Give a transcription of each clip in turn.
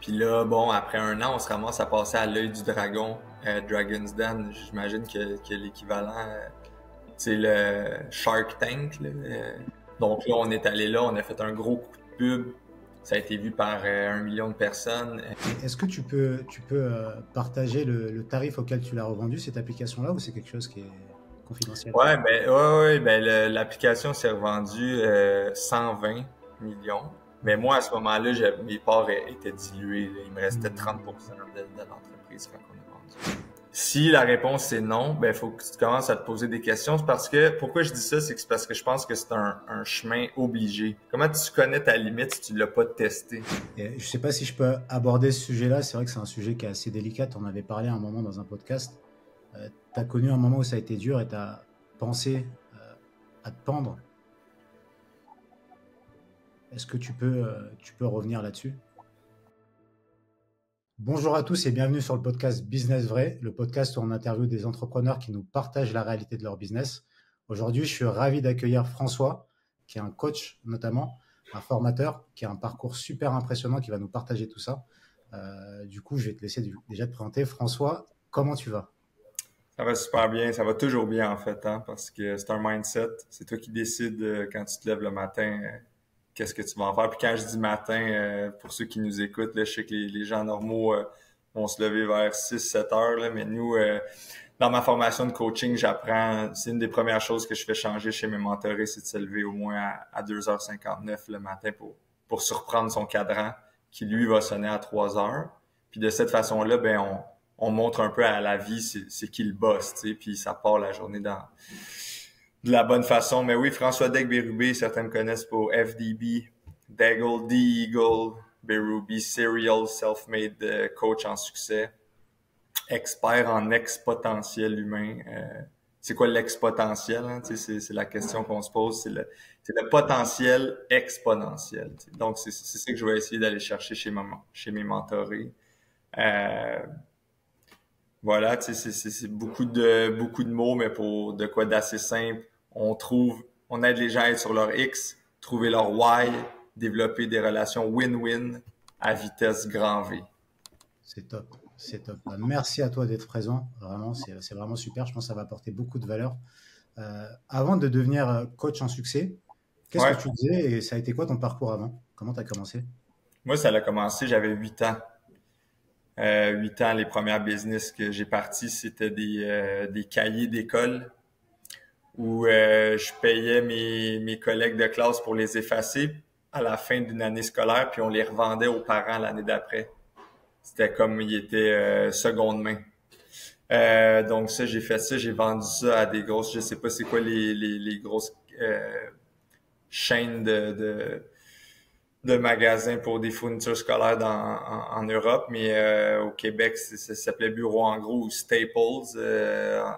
Puis là, bon, après un an, on se ramasse à passer à l'œil du dragon, Dragon's Den. J'imagine que l'équivalent, c'est le Shark Tank, là. Donc là, on est allé là, on a fait un gros coup de pub. Ça a été vu par 1 million de personnes. Et est-ce que tu peux partager le tarif auquel tu l'as revendu, cette application-là, ou c'est quelque chose qui est confidentiel? L'application s'est revendue 120 millions. Mais Mhm. moi, à ce moment-là, mes parts étaient diluées, là. Il me restait Mhm. 30% de l'entreprise quand on a vendu. Si la réponse c'est non, ben faut que tu commences à te poser des questions. C'est parce que pourquoi je dis ça, c'est que c'est parce que je pense que c'est un chemin obligé. Comment tu connais ta limite si tu l'as pas testé? Et je ne sais pas si je peux aborder ce sujet-là. C'est vrai que c'est un sujet qui est assez délicat. On avait parlé à un moment dans un podcast. Tu as connu un moment où ça a été dur et tu as pensé à te pendre. Est-ce que tu peux revenir là-dessus? Bonjour à tous et bienvenue sur le podcast Business Vrai, le podcast où on interviewe des entrepreneurs qui nous partagent la réalité de leur business. Aujourd'hui, je suis ravi d'accueillir François, qui est un coach notamment, un formateur, qui a un parcours super impressionnant, qui va nous partager tout ça. Du coup, je vais te laisser déjà te présenter. François, comment tu vas? Ça va super bien, ça va toujours bien en fait, hein, parce que c'est un mindset. C'est toi qui décides quand tu te lèves le matin, qu'est-ce que tu vas en faire. Puis quand je dis matin, pour ceux qui nous écoutent, là, je sais que les gens normaux vont se lever vers 6-7 heures, là, mais nous, dans ma formation de coaching, j'apprends, c'est une des premières choses que je fais changer chez mes mentorés, c'est de se lever au moins à 2h59 le matin pour surprendre son cadran qui, lui, va sonner à 3 heures. Puis de cette façon-là, ben on montre un peu à la vie c'est qui le boss, tu sais, puis ça part la journée de la bonne façon. Mais oui, François Degg Bérubé, certains me connaissent pour FDB, Daigle, D-Eagle, Bérubé, Serial, Self-Made Coach en succès, expert en exponentiel humain. C'est quoi l'exponentiel? Hein? Tu sais, c'est la question qu'on se pose. C'est le potentiel exponentiel. Tu sais. Donc, c'est ça que je vais essayer d'aller chercher chez mes mentorés. Euh, voilà, tu sais, c'est beaucoup de mots, mais pour de quoi d'assez simple. On aide les gens à être sur leur X, trouver leur Y, développer des relations win-win à vitesse grand V. C'est top, c'est top. Merci à toi d'être présent. Vraiment, c'est vraiment super. Je pense que ça va apporter beaucoup de valeur. Avant de devenir coach en succès, qu'est-ce que Ouais, tu faisais et ça a été quoi ton parcours avant? Comment tu as commencé? moi, ça a commencé, j'avais 8 ans. 8 ans, les premières business que j'ai parties, c'était des cahiers d'école où je payais mes collègues de classe pour les effacer à la fin d'une année scolaire, puis on les revendait aux parents l'année d'après. C'était comme il était seconde main. Donc ça, j'ai fait ça, j'ai vendu ça à des grosses, je sais pas c'est quoi les grosses chaînes de magasins pour des fournitures scolaires en Europe, mais au Québec, ça s'appelait Bureau en gros ou Staples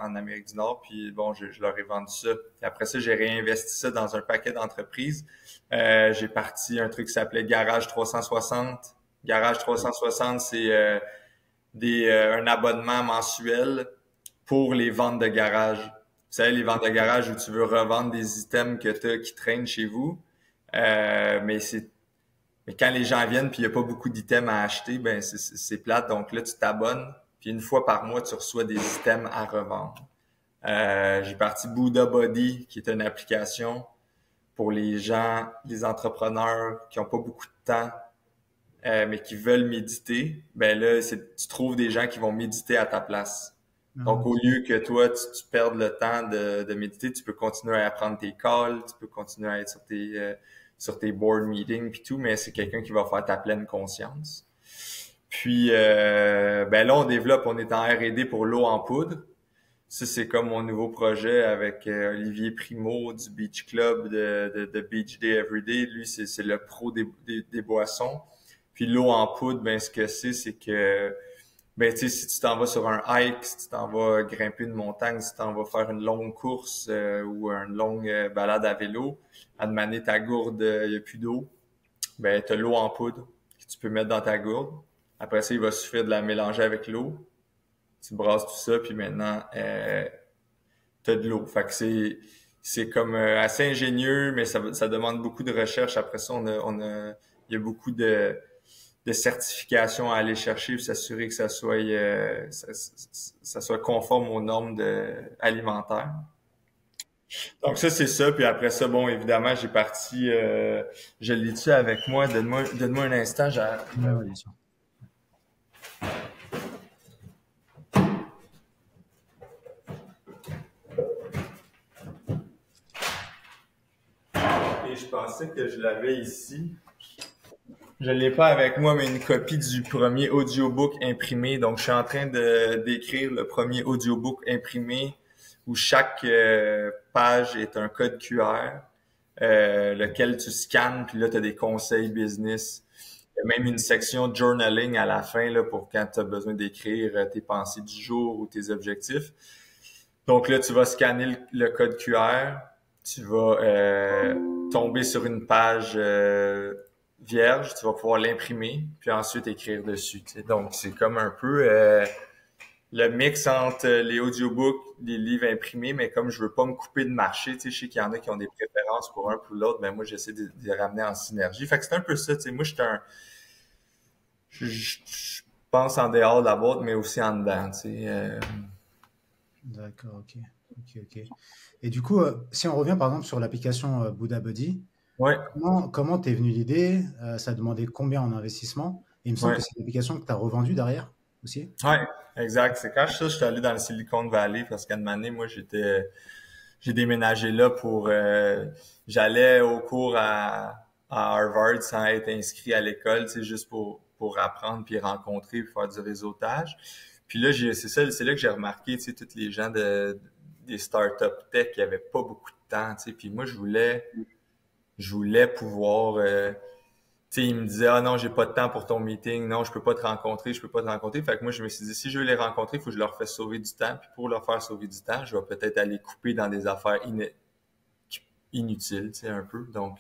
en Amérique du Nord. Puis bon, je leur ai vendu ça. Puis après ça, j'ai réinvesti ça dans un paquet d'entreprises. J'ai parti un truc qui s'appelait Garage 360. Garage 360, c'est un abonnement mensuel pour les ventes de garage. Vous savez, les ventes de garage où tu veux revendre des items que t'as qui traînent chez vous. Mais quand les gens viennent puis il n'y a pas beaucoup d'items à acheter, ben c'est plate. Donc là, tu t'abonnes, puis une fois par mois, tu reçois des items à revendre. J'ai parti Buddha Body, qui est une application pour les gens, les entrepreneurs qui n'ont pas beaucoup de temps, mais qui veulent méditer. Ben là, tu trouves des gens qui vont méditer à ta place. Ah, Donc, au lieu que toi, tu perdes le temps de méditer, tu peux continuer à apprendre tes calls, tu peux continuer à être sur tes board meetings puis tout, mais c'est quelqu'un qui va faire ta pleine conscience. Puis, ben là, on est en R&D pour l'eau en poudre. Ça, c'est comme mon nouveau projet avec Olivier Primo du Beach Club de Beach Day Everyday. Lui, c'est le pro des boissons. Puis l'eau en poudre, ben ce que c'est que ben tu sais, si tu t'en vas sur un hike, si tu t'en vas grimper une montagne, si tu t'en vas faire une longue course ou une longue balade à vélo, à demander ta gourde, il n'y a plus d'eau, ben tu as l'eau en poudre que tu peux mettre dans ta gourde. Après ça, il va suffire de la mélanger avec l'eau. Tu brasses tout ça, puis maintenant, tu as de l'eau. Fait que c'est comme assez ingénieux, mais ça demande beaucoup de recherche. Après ça, il y a beaucoup de de certification à aller chercher pour s'assurer que ça soit conforme aux normes alimentaires. Donc ça, c'est ça. Puis après ça, bon, évidemment, j'ai parti, je l'ai-tu avec moi? Donne-moi un instant. Ouais, ouais, bien sûr. Et je pensais que je l'avais ici. Je l'ai pas avec moi, mais une copie du premier audiobook imprimé. Donc, je suis en train d'écrire le premier audiobook imprimé où chaque page est un code QR, lequel tu scannes, puis là, tu as des conseils business. Il y a même une section journaling à la fin là, pour quand tu as besoin d'écrire tes pensées du jour ou tes objectifs. Donc là, tu vas scanner le code QR, tu vas tomber sur une page vierge, tu vas pouvoir l'imprimer, puis ensuite écrire dessus. Tu sais. Donc, c'est comme un peu le mix entre les audiobooks, les livres imprimés, mais comme je veux pas me couper de marché, tu sais, je sais qu'il y en a qui ont des préférences pour un ou l'autre, ben moi, j'essaie de les ramener en synergie. Fait que c'est un peu ça, tu sais. Moi, je pense en dehors de la boîte, mais aussi en dedans, tu sais. D'accord, ok. Ok, ok. Et du coup, si on revient par exemple sur l'application Buddha Buddy, Ouais, comment t'es venu l'idée? Ça a demandé combien en investissement? Et il me semble ouais. que c'est une application que tu as revendue derrière aussi. Ouais, exact. C'est quand je suis allé dans le Silicon Valley parce qu'à une année, moi, j'ai déménagé là pour, j'allais au cours à Harvard sans être inscrit à l'école, tu sais, juste pour apprendre puis rencontrer puis faire du réseautage. Puis là, c'est là que j'ai remarqué, tu sais, tous les gens des startups tech qui avaient pas beaucoup de temps, tu sais. Puis moi, je voulais pouvoir, tu sais, il me disait, ah non, j'ai pas de temps pour ton meeting, non, je peux pas te rencontrer, je peux pas te rencontrer. Fait que moi, je me suis dit, si je veux les rencontrer, il faut que je leur fasse sauver du temps. Puis pour leur faire sauver du temps, je vais peut-être aller couper dans des affaires inutiles, tu sais, un peu. Donc,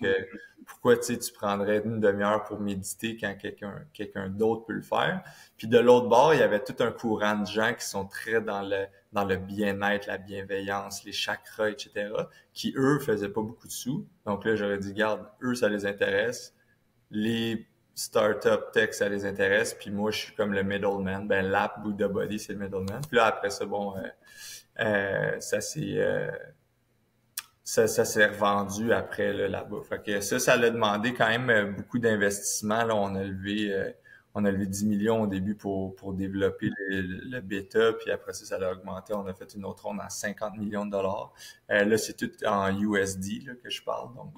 pourquoi, tu sais, tu prendrais une demi-heure pour méditer quand quelqu'un d'autre peut le faire? Puis de l'autre bord, il y avait tout un courant de gens qui sont très dans le bien-être, la bienveillance, les chakras, etc., qui, eux, faisaient pas beaucoup de sous. Donc là, j'aurais dit, garde, eux, ça les intéresse, les startups tech, ça les intéresse, puis moi, je suis comme le middleman. Ben, l'app Buddha Body, c'est le middleman. Puis là, après ça, bon, ça s'est revendu après là-bas. Fait que ça l'a demandé quand même beaucoup d'investissement. Là, on a levé 10 millions au début pour développer le bêta, puis après ça l'a augmenté. On a fait une autre ronde à 50 millions de dollars. Là, c'est tout en USD là, que je parle, donc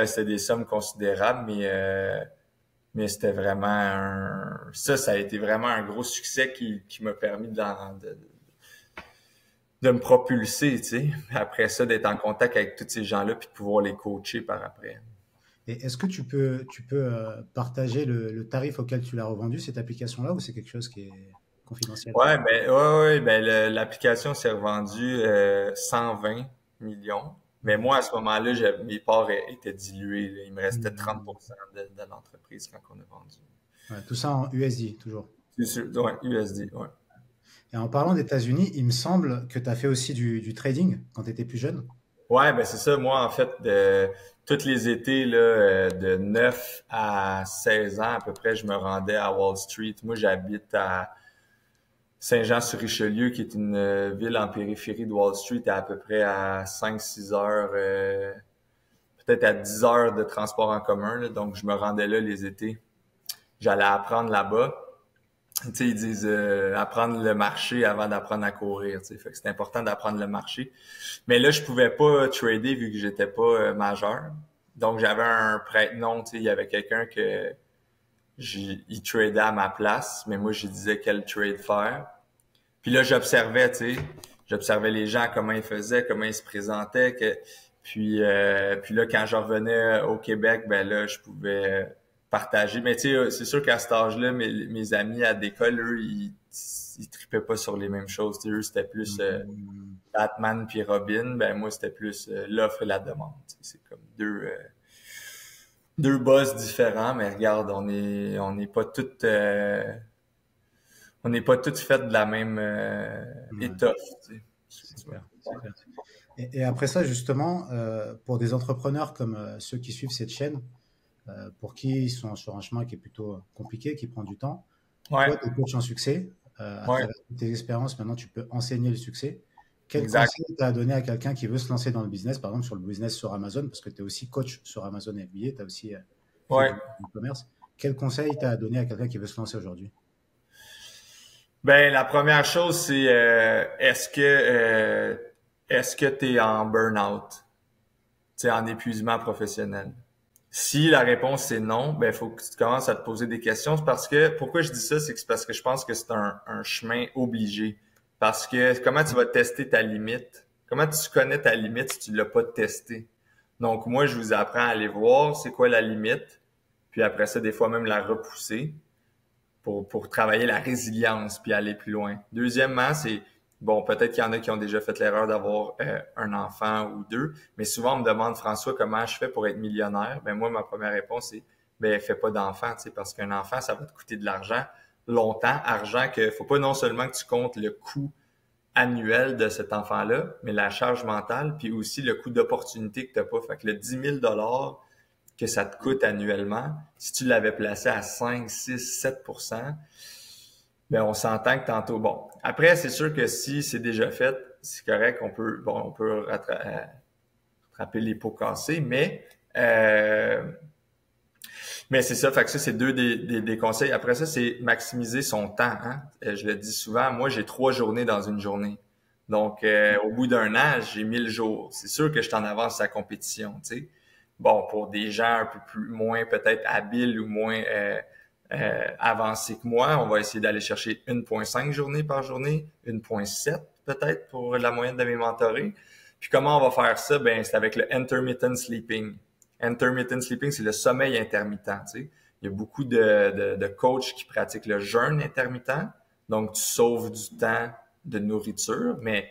c'est des sommes considérables, mais c'était vraiment ça a été vraiment un gros succès qui m'a permis de me propulser, tu sais. Après ça, d'être en contact avec tous ces gens-là puis de pouvoir les coacher par après. Et est-ce que tu peux partager le tarif auquel tu l'as revendu, cette application-là, ou c'est quelque chose qui est confidentiel? Ouais, l'application s'est revendue 120 millions. Mais moi, à ce moment-là, mes parts étaient diluées, là. Il me restait Mhm. 30% de l'entreprise quand on a vendu. Ouais, tout ça en USD, toujours. C'est sûr, ouais, USD, ouais. Et en parlant d'États-Unis, il me semble que tu as fait aussi du trading quand tu étais plus jeune. Ouais, ben c'est ça. Moi, en fait, tous les étés, là, de 9 à 16 ans à peu près, je me rendais à Wall Street. Moi, j'habite à Saint-Jean-sur-Richelieu, qui est une ville en périphérie de Wall Street, à peu près à 5-6 heures, peut-être à 10 heures de transport en commun, là. Donc, je me rendais là les étés. J'allais apprendre là-bas. Tu sais, ils disent apprendre le marché avant d'apprendre à courir. Tu sais. Fait que c'est important d'apprendre le marché. Mais là, je pouvais pas trader vu que j'étais pas majeur. Donc, j'avais un prête-nom. Tu sais, il y avait quelqu'un il tradait à ma place, mais moi, je disais quel trade faire. Puis là, j'observais, tu sais, j'observais les gens, comment ils faisaient, comment ils se présentaient. Puis là, quand je revenais au Québec, ben là, je pouvais partager. Mais tu sais, c'est sûr qu'à cet âge-là, mes amis à l'école, eux, ils tripaient pas sur les mêmes choses. Tu sais, eux, c'était plus Mhm. Batman puis Robin. Ben moi, c'était plus l'offre et la demande. Tu sais, c'est comme deux boss différents, mais regarde, on n'est pas toutes faites de la même Ouais, étoffe, tu sais. c'est Tu vois. clair, c'est clair. Et après ça, justement, pour des entrepreneurs comme ceux qui suivent cette chaîne, pour qui ils sont sur un chemin qui est plutôt compliqué, qui prend du temps. Ouais, Toi, tu es coach en succès. À ouais, travers tes expériences, maintenant, tu peux enseigner le succès. Quel exact. conseil tu as à donner à quelqu'un qui veut se lancer dans le business, par exemple sur le business sur Amazon, parce que tu es aussi coach sur Amazon FBA, tu as aussi fait Ouais. du e-commerce. Quel conseil tu as à donner à quelqu'un qui veut se lancer aujourd'hui? Ben, la première chose, c'est est-ce que tu es en burn-out, tu sais, en épuisement professionnel? Si la réponse est non, ben faut que tu commences à te poser des questions. C'est parce que pourquoi je dis ça, c'est parce que je pense que c'est un chemin obligé. Parce que comment tu vas tester ta limite? Comment tu connais ta limite si tu l'as pas testé? Donc moi, je vous apprends à aller voir c'est quoi la limite, puis après ça, des fois même la repousser pour travailler la résilience puis aller plus loin. Deuxièmement, c'est bon, peut-être qu'il y en a qui ont déjà fait l'erreur d'avoir un enfant ou deux, mais souvent on me demande François comment je fais pour être millionnaire. Ben moi ma première réponse c'est ben fais pas d'enfant, tu sais parce qu'un enfant ça va te coûter de l'argent longtemps, argent que faut pas non seulement que tu comptes le coût annuel de cet enfant-là, mais la charge mentale puis aussi le coût d'opportunité que tu n'as pas. Fait que le 10 000 que ça te coûte annuellement, si tu l'avais placé à 5, 6, 7%, ben on s'entend que tantôt. Bon, après, c'est sûr que si c'est déjà fait, c'est correct, on peut rattraper les pots cassés, mais c'est ça, fait que ça, c'est deux des conseils. Après ça, c'est maximiser son temps. Hein? Je le dis souvent, moi, j'ai 3 journées dans une journée. Donc, au bout d'un an, j'ai 1 000 jours. C'est sûr que je t'en avance sa compétition, tu sais. Bon, pour des gens un peu plus moins peut-être habiles ou moins avancés que moi, on va essayer d'aller chercher 1,5 journées par journée, 1,7 peut-être pour la moyenne de mes mentorés. Puis comment on va faire ça? Ben, c'est avec le intermittent sleeping. Intermittent sleeping, c'est le sommeil intermittent. Tu sais. Il y a beaucoup de coachs qui pratiquent le jeûne intermittent. Donc, tu sauves du temps de nourriture, mais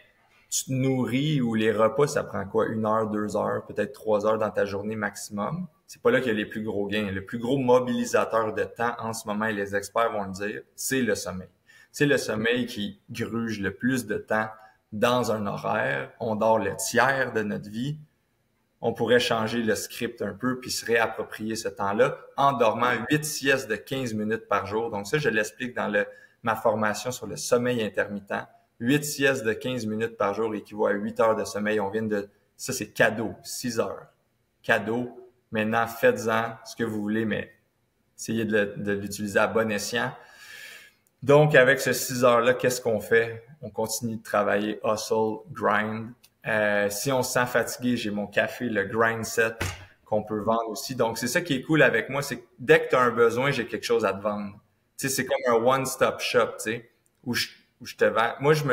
tu te nourris ou les repas, ça prend quoi? 1 heure, 2 heures, peut-être 3 heures dans ta journée maximum. C'est pas là qu'il y a les plus gros gains. Le plus gros mobilisateur de temps en ce moment, et les experts vont le dire, c'est le sommeil. C'est le sommeil qui gruge le plus de temps dans un horaire. On dort le tiers de notre vie. On pourrait changer le script un peu puis se réapproprier ce temps-là en dormant 8 siestes de 15 minutes par jour. Donc ça, je l'explique dans ma formation sur le sommeil intermittent. 8 siestes de 15 minutes par jour équivaut à 8 heures de sommeil. Ça c'est cadeau, 6 heures. Cadeau. Maintenant, faites-en ce que vous voulez, mais essayez de l'utiliser à bon escient. Donc, avec ce 6 heures-là, qu'est-ce qu'on fait? On continue de travailler hustle, grind. Si on se sent fatigué, j'ai mon café, le grind set qu'on peut vendre aussi. Donc, c'est ça qui est cool avec moi, c'est que dès que tu as un besoin, j'ai quelque chose à te vendre. Tu sais, c'est comme un one-stop shop, tu sais, où je te vends. Moi, tu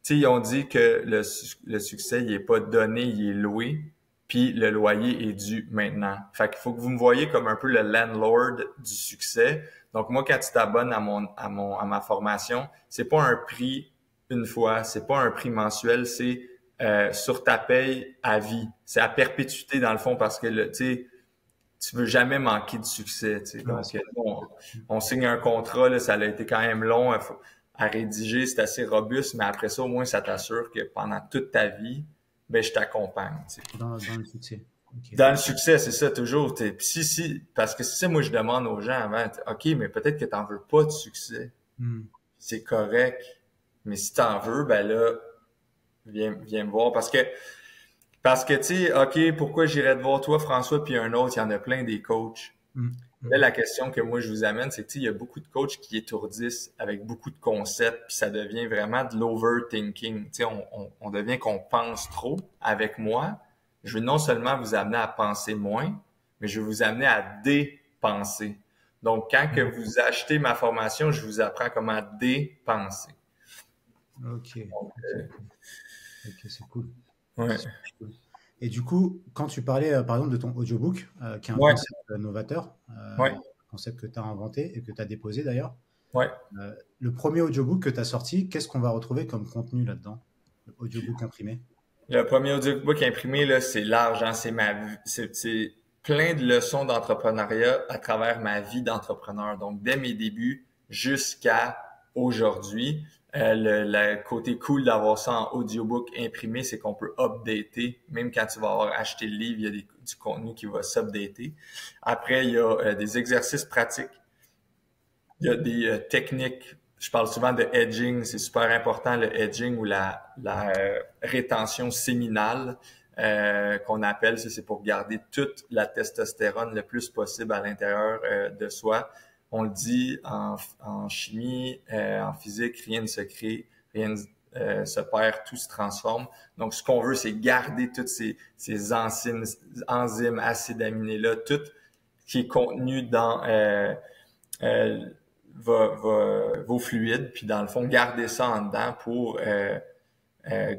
sais, ils ont dit que le succès, il est pas donné, il est loué, puis le loyer est dû maintenant. Fait qu'il faut que vous me voyez comme un peu le landlord du succès. Donc, moi, quand tu t'abonnes à ma formation, c'est pas un prix une fois, c'est pas un prix mensuel, c'est sur ta paye à vie. C'est à perpétuité dans le fond parce que tu veux jamais manquer de succès. Tu sais. Ouais, Donc, on signe un contrat, là, ça a été quand même long à rédiger, c'est assez robuste, mais après ça, au moins, ça t'assure que pendant toute ta vie, ben, je t'accompagne. Tu sais. dans le succès. Ok. Dans le succès, c'est ça, toujours. Puis parce que c'est ça, moi, je demande aux gens avant, OK, mais peut-être que t'en veux pas de succès. Hmm. C'est correct. Mais si t'en veux, ben là, viens me voir. Parce que, tu sais, OK, pourquoi j'irais te voir toi, François, puis un autre, il y en a plein des coachs. Hmm. Là, la question que moi, je vous amène, c'est que, tu sais, il y a beaucoup de coachs qui étourdissent avec beaucoup de concepts, puis ça devient vraiment de l'overthinking. Tu sais, on devient qu'on pense trop. Avec moi, je vais non seulement vous amener à penser moins, mais je vais vous amener à dépenser. Donc, quand que vous achetez ma formation, je vous apprends comment dépenser. Ok. Ok, ok, c'est cool. Ouais. C'est cool. Et du coup, quand tu parlais, par exemple, de ton audiobook, qui est un Ouais. concept novateur, Ouais. un concept que tu as inventé et que tu as déposé d'ailleurs, Ouais. le premier audiobook que tu as sorti, qu'est-ce qu'on va retrouver comme contenu là-dedans? Le audiobook imprimé. Le premier audiobook imprimé, là, c'est large, hein, c'est ma vie, c'est plein de leçons d'entrepreneuriat à travers ma vie d'entrepreneur. Donc, dès mes débuts jusqu'à aujourd'hui. Le côté cool d'avoir ça en audiobook imprimé, c'est qu'on peut updater. Même quand tu vas avoir acheté le livre, il y a du contenu qui va s'updater. Après, il y a des exercices pratiques. Il y a des techniques. Je parle souvent de edging. C'est super important, le edging ou la rétention séminale qu'on appelle. Ça, c'est pour garder toute la testostérone le plus possible à l'intérieur de soi. On le dit en chimie, en physique, rien ne se crée, rien ne se perd, tout se transforme. Donc, ce qu'on veut, c'est garder toutes ces enzymes, acides aminés-là, tout qui est contenu dans vos fluides, puis dans le fond, garder ça en dedans pour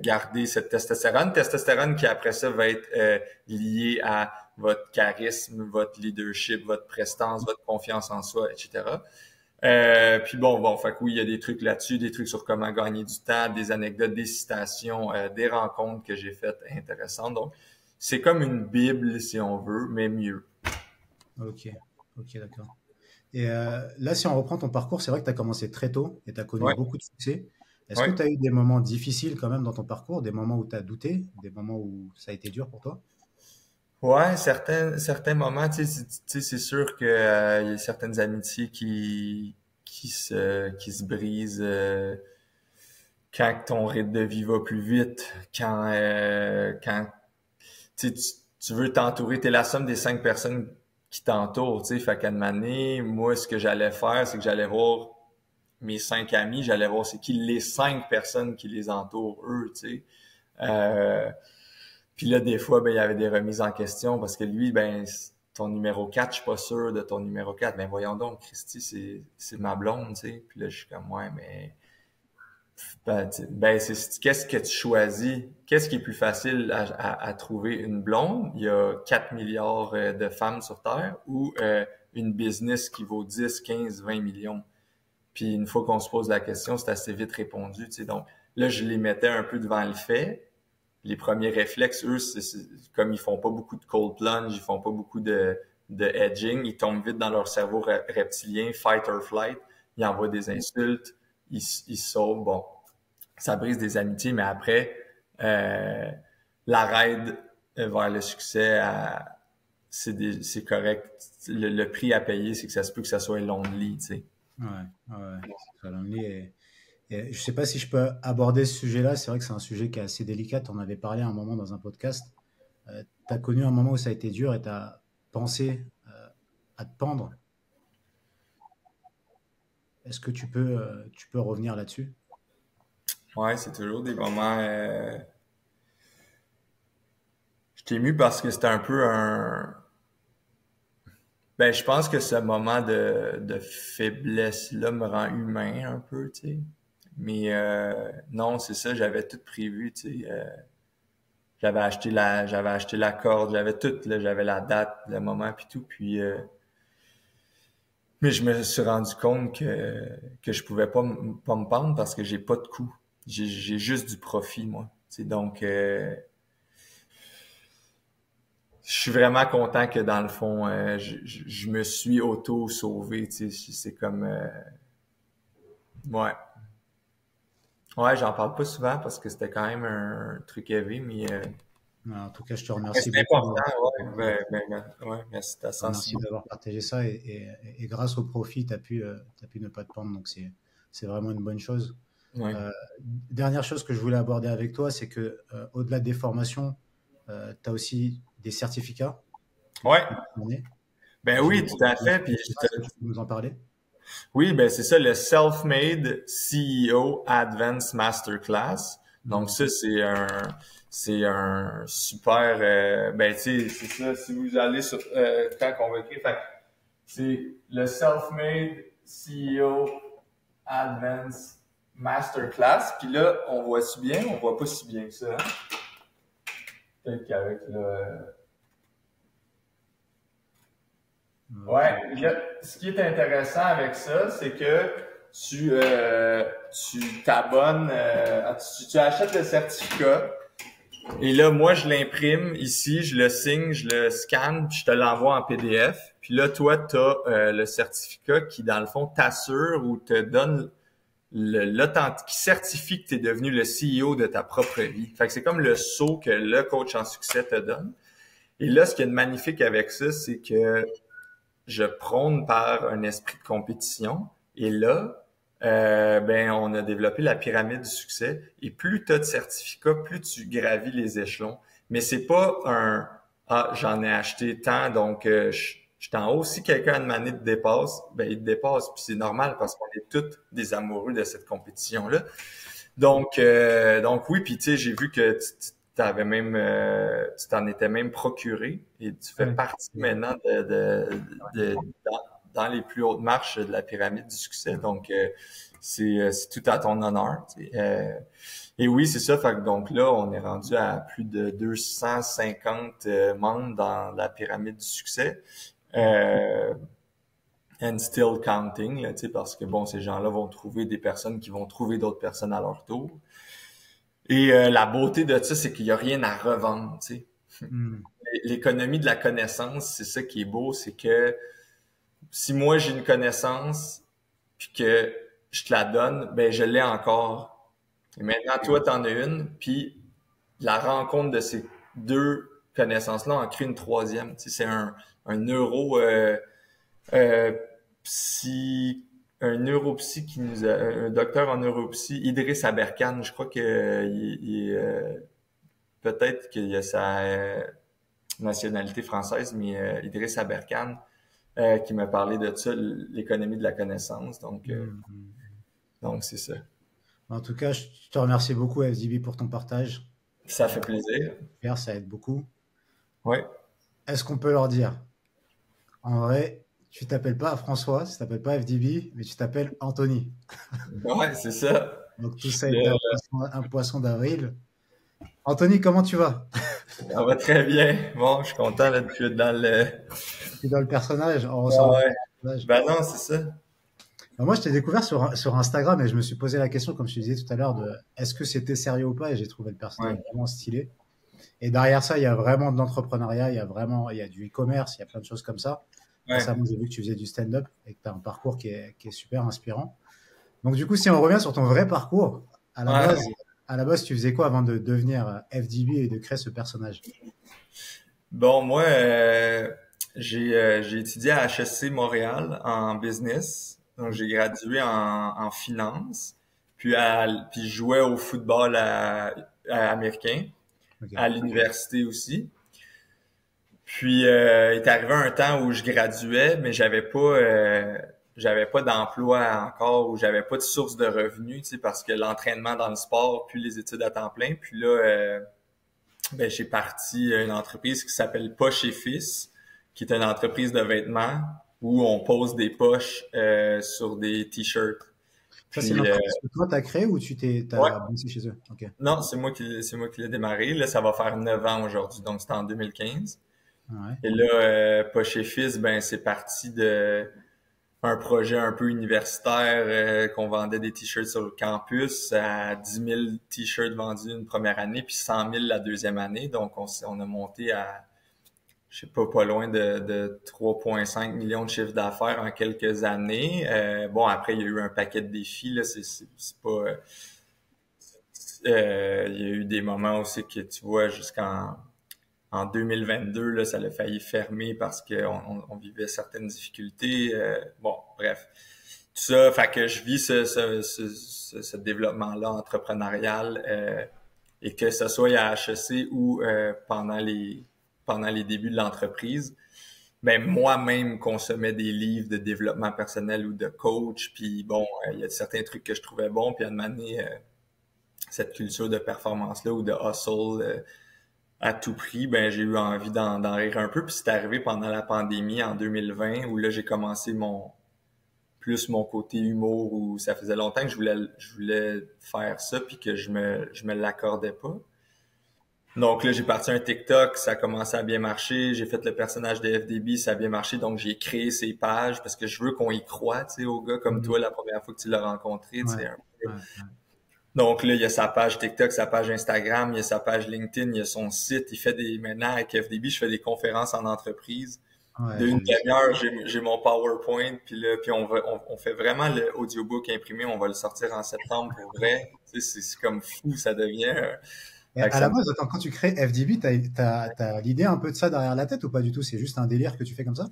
garder cette testostérone. Testostérone qui, après ça, va être liée à votre charisme, votre leadership, votre prestance, votre confiance en soi, etc. Puis bon, fait que oui, il y a des trucs là-dessus, des trucs sur comment gagner du temps, des anecdotes, des citations, des rencontres que j'ai faites intéressantes. Donc, c'est comme une Bible, si on veut, mais mieux. Ok, d'accord. Et là, si on reprend ton parcours, c'est vrai que tu as commencé très tôt et tu as connu Ouais, beaucoup de succès. Est-ce que ouais. tu as eu des moments difficiles quand même dans ton parcours, des moments où tu as douté, des moments où ça a été dur pour toi? Ouais, certains moments, c'est sûr que il y a certaines amitiés qui se brisent quand ton rythme de vie va plus vite, quand tu veux t'entourer, t'es la somme des 5 personnes qui t'entourent, tu sais. Fait qu'à un moment donné, moi, ce que j'allais faire, c'est que j'allais voir mes 5 amis, j'allais voir c'est qui les 5 personnes qui les entourent, eux, tu sais. Euh, Puis là, des fois, ben, il y avait des remises en question parce que lui, ben, ton numéro 4, je suis pas sûr de ton numéro 4. Ben, voyons donc, Christy, c'est ma blonde, tu sais. Puis là, je suis comme, ouais, mais, ben, qu'est-ce que tu choisis? Qu'est-ce qui est plus facile à trouver? Une blonde? Il y a 4 milliards de femmes sur Terre ou une business qui vaut 10, 15, 20 millions? Puis une fois qu'on se pose la question, c'est assez vite répondu, tu sais. Donc, là, je les mettais un peu devant le fait. Les premiers réflexes, eux, comme ils font pas beaucoup de cold plunge, ils font pas beaucoup de edging, ils tombent vite dans leur cerveau reptilien, fight or flight, ils envoient des insultes, ils se sauvent. Bon, ça brise des amitiés, mais après, euh, la raid vers le succès, c'est correct. Le prix à payer, c'est que ça se peut que ça soit lonely, tu sais. Ouais, ouais. Ça, Lonely et je sais pas si je peux aborder ce sujet-là. C'est vrai que c'est un sujet qui est assez délicat. On avait parlé à un moment dans un podcast. Tu as connu un moment où ça a été dur et tu as pensé à te pendre. Est-ce que tu peux revenir là-dessus? Ouais, c'est toujours des moments. Je t'ai ému parce que c'était un peu un. Ben, je pense que ce moment de faiblesse-là me rend humain un peu, tu sais. Mais non, c'est ça, j'avais tout prévu, tu sais. J'avais acheté la corde, j'avais tout, là, j'avais la date, le moment, puis tout. Puis, mais je me suis rendu compte que je pouvais pas me pendre parce que j'ai pas de coût. J'ai juste du profit, moi. Tu sais, donc, je suis vraiment content que dans le fond, je me suis auto-sauvé, tu sais, c'est comme, ouais. Ouais, j'en parle pas souvent parce que c'était quand même un truc heavy, mais En tout cas, je te remercie c'est beaucoup. important, ouais. Ouais, merci de ta Merci sensibilité. d'avoir partagé ça et grâce au profit, t'as pu ne pas te pendre. Donc, c'est vraiment une bonne chose. Ouais. Dernière chose que je voulais aborder avec toi, c'est que au-delà des formations, tu as aussi des certificats que Ouais, tu peux donner. ben J'ai oui, vu tout à fait. Puis est-ce que tu peux nous en parler? oui, ben c'est ça, le Self-Made CEO Advanced Masterclass. Donc ça, Ok. c'est un super, ben tu sais, c'est ça. Si vous allez sur, quand on va écrire, fait que c'est le Self-Made CEO Advanced Masterclass. Puis là, on voit si bien, on voit pas si bien que ça. Hein? Peut-être qu'avec le, Ok. ouais, ce qui est intéressant avec ça, c'est que tu t'abonnes, tu achètes le certificat et là, moi, je l'imprime ici, je le signe, je le scanne, puis je te l'envoie en PDF. Puis là, toi, tu as le certificat qui, dans le fond, t'assure ou te donne qui certifie que tu es devenu le CEO de ta propre vie. Fait que c'est comme le sceau que le coach en succès te donne. Et là, ce qui est magnifique avec ça, c'est que je prône par un esprit de compétition. Et là, on a développé la pyramide du succès. Et plus tu as de certificats, plus tu gravis les échelons. Mais c'est pas j'en ai acheté tant, donc je suis en haut. Si quelqu'un a une année de dépasse, il te dépasse. Puis c'est normal parce qu'on est tous des amoureux de cette compétition-là. Donc oui, puis tu sais, j'ai vu que t'avais même, tu t'en étais même procuré et tu fais partie maintenant dans les plus hautes marches de la pyramide du succès. Donc, c'est tout à ton honneur. Et oui, c'est ça. Fait que donc là, on est rendu à plus de 250 membres dans la pyramide du succès. And still counting, là, parce que bon, ces gens-là vont trouver des personnes qui vont trouver d'autres personnes à leur tour. Et la beauté de ça, c'est qu'il n'y a rien à revendre, tu sais. L'économie de la connaissance, c'est ça qui est beau, c'est que si moi j'ai une connaissance puis que je te la donne, ben je l'ai encore. Et maintenant, toi, t'en as une, puis la rencontre de ces deux connaissances-là en crée une troisième. Tu sais, c'est un neuropsy qui nous a, un docteur en neuropsy, Idriss Aberkan, je crois que peut-être qu'il a sa nationalité française, mais Idriss Aberkan, qui m'a parlé de ça, l'économie de la connaissance. Donc c'est ça. En tout cas, je te remercie beaucoup, FDB, pour ton partage. Ça fait plaisir. Ça aide beaucoup. Oui. Est-ce qu'on peut leur dire, en vrai, tu t'appelles pas François, tu t'appelles pas FDB, mais tu t'appelles Anthony. Ouais, c'est ça. Donc tout ça est un poisson d'avril. Anthony, comment tu vas? Ça va très bien. Bon, je suis content d'être dans le personnage. On ressent le personnage. Ben non, c'est ça. Moi, je t'ai découvert sur Instagram et je me suis posé la question, comme je te disais tout à l'heure, de est-ce que c'était sérieux ou pas, et j'ai trouvé le personnage vraiment stylé. Et derrière ça, il y a vraiment de l'entrepreneuriat, il y a du e-commerce, il y a plein de choses comme ça. Récemment, j'ai vu que tu faisais du stand-up et que tu as un parcours qui est super inspirant. Donc, du coup, si on revient sur ton vrai parcours, à la base, tu faisais quoi avant de devenir FDB et de créer ce personnage? Bon, moi, j'ai étudié à HEC Montréal en business. Donc, j'ai gradué en finance. Puis je jouais au football américain, à l'université aussi. Puis, il est arrivé un temps où je graduais, mais j'avais pas d'emploi encore, ou j'avais pas de source de revenus, tu sais, parce que l'entraînement dans le sport, puis les études à temps plein. Puis là, j'ai parti une entreprise qui s'appelle Poche et Fils, qui est une entreprise de vêtements où on pose des poches sur des t-shirts. Ça, c'est l'entreprise que toi, t'as créé ou t'as bossé chez eux? Okay. Non, c'est moi qui l'ai démarré. Là, ça va faire 9 ans aujourd'hui, donc c'était en 2015. Ouais. Et là, Poche et Fils, c'est parti de un projet un peu universitaire qu'on vendait des t-shirts sur le campus à 10 000 t-shirts vendus une première année, puis 100 000 la deuxième année. Donc, on a monté à, je sais pas loin de 3,5 millions de chiffres d'affaires en quelques années. Après, il y a eu un paquet de défis, là. C'est pas... il y a eu des moments aussi que, tu vois, en 2022, là, ça a failli fermer parce qu'on vivait certaines difficultés. Bref. Tout ça, fait que je vis ce développement-là entrepreneurial et que ce soit à HEC ou pendant les débuts de l'entreprise, moi-même consommais des livres de développement personnel ou de coach. Puis il y a certains trucs que je trouvais bons. Puis à un moment donné, cette culture de performance-là ou de hustle à tout prix, j'ai eu envie d'en rire un peu. Puis c'est arrivé pendant la pandémie en 2020 où là, j'ai commencé mon côté humour, où ça faisait longtemps que je voulais faire ça puis que je me l'accordais pas. Donc là, j'ai parti un TikTok, ça a commencé à bien marcher. J'ai fait le personnage de FDB, ça a bien marché. Donc j'ai créé ces pages parce que je veux qu'on y croit, tu sais, au gars comme toi la première fois que tu l'as rencontré, tu sais, un peu. Donc là, il y a sa page TikTok, sa page Instagram, il y a sa page LinkedIn, il y a son site. Maintenant, avec FDB, je fais des conférences en entreprise. Ouais, d'une j'ai vu ça. demi-heure, j'ai mon PowerPoint, puis là, puis on fait vraiment le audiobook imprimé, on va le sortir en septembre pour vrai. Tu sais, c'est comme fou, ça devient. Et Fait que à ça la me- base, attends, quand tu crées FDB, t'as l'idée un peu de ça derrière la tête ou pas du tout? C'est juste un délire que tu fais comme ça?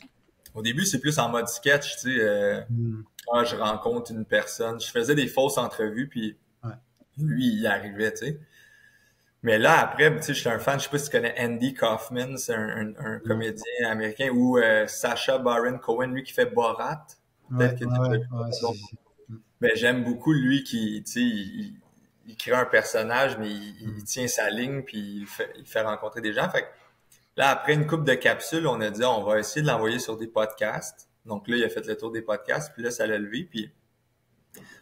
Au début, c'est plus en mode sketch, tu sais. Hmm. Je rencontre une personne, je faisais des fausses entrevues, puis Ouais. lui, il y arrivait, tu sais. Mais là, après, tu sais, j'étais un fan, je sais pas si tu connais Andy Kaufman, c'est un Non. comédien américain, ou Sacha Baron Cohen, lui qui fait Borat. Ouais, Peut-être que ouais, tu as ouais, déjà vu ouais, si, Borat. si, si. Hmm. Ben, j'aime beaucoup lui qui, tu sais, il crée un personnage, mais il Hmm. tient sa ligne, puis il fait rencontrer des gens. Fait que là, après une couple de capsules, on a dit, on va essayer de l'envoyer sur des podcasts. Donc là, il a fait le tour des podcasts, puis là, ça l'a levé. Puis